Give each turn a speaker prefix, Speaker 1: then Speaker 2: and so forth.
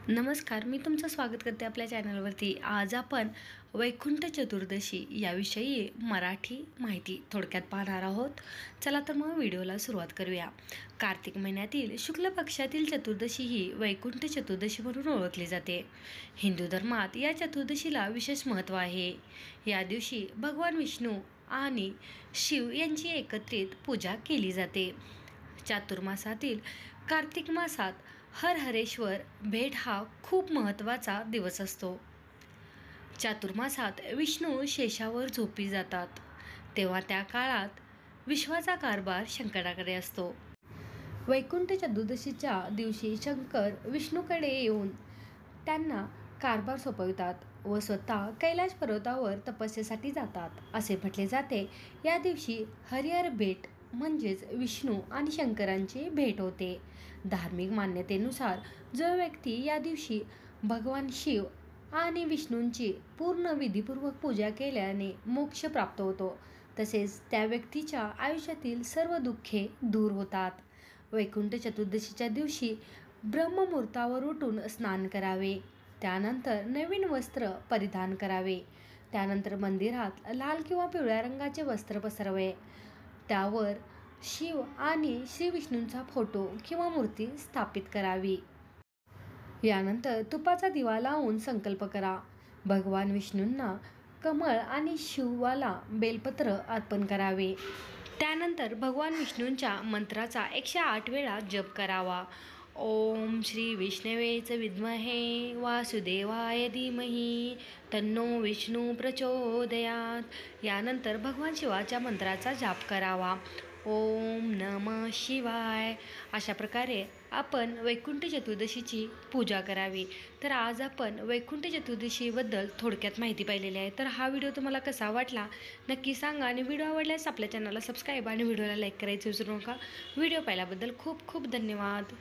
Speaker 1: नमस्कार, मी तुमचं स्वागत करते आपल्या चॅनलवरती। आज आपण वैकुंठ चतुर्दशी याविषयी मराठी माहिती थोडक्यात पाहणार आहोत। चला तर मग व्हिडिओला सुरुवात करूया। कार्तिक महिन्यातील शुक्ल पक्षातील चतुर्दशी ही वैकुंठ चतुर्दशी म्हणून ओळखली जाते। हिंदू धर्मात या चतुर्दशीला विशेष महत्त्व आहे। या दिवशी भगवान विष्णू आणि शिव यांची एकत्रित पूजा केली जाते। चातुर्मासातील कार्तिक मासात हरहरेश्वर भेट हा खूप महत्त्वाचा दिवस असतो। चातुर्मासात विष्णू शेषावर झोपी जातात, तेव्हा त्या काळात विश्वाचा कारभार शंकराकडे असतो। वैकुंठ चतुर्दशीच्या दिवशी शंकर विष्णूकडे येऊन त्यांना कारभार सोपवितात व स्वतः कैलाश पर्वतावर तपस्येसाठी जातात असे म्हटले जाते। या दिवशी हरिहर भेट म्हणजेच विष्णू आणि शंकरांची भेट होते। धार्मिक मान्यतेनुसार जो व्यक्ती या दिवशी भगवान शिव आणि विष्णूंची पूर्ण विधीपूर्वक पूजा केल्याने मोक्ष प्राप्त होतो, तसेच त्या व्यक्तीच्या आयुष्यातील सर्व दुःखे दूर होतात। वैकुंठ चतुर्दशीच्या दिवशी ब्रह्ममुहूर्तावर उठून स्नान करावे, त्यानंतर नवीन वस्त्र परिधान करावे, त्यानंतर मंदिरात लाल किंवा पिवळ्या रंगाचे वस्त्र पसरावे, त्यावर शिव आणि श्री विष्णूंचा फोटो किंवा मूर्ती स्थापित करावी। यानंतर तुपाचा दिवा लावून संकल्प करा। भगवान विष्णूंना कमळ आणि शिवाला बेलपत्र अर्पण करावे। त्यानंतर भगवान विष्णूंच्या मंत्राचा 108 वेळा जप करावा। ओम श्री विष्णवेच विद्महे वासुदेवाय धीमहि तन्नो विष्णू प्रचोदयात। यानंतर भगवान शिवाच्या मंत्राचा जाप करावा। ओम नमः शिवाय। अशा प्रकारे आपण वैकुंठ चतुर्दशीची पूजा करावी। तर आज आपण वैकुंठ चतुर्दशीबद्दल थोडक्यात माहिती पाहिलेली आहे। तर हा व्हिडिओ तुम्हाला कसा वाटला नक्की सांगा आणि व्हिडिओ आवडल्यास आपल्या चॅनलला सबस्क्राईब आणि व्हिडिओला लाईक करायचं विसरू नका। व्हिडिओ पाहिल्याबद्दल खूप खूप धन्यवाद।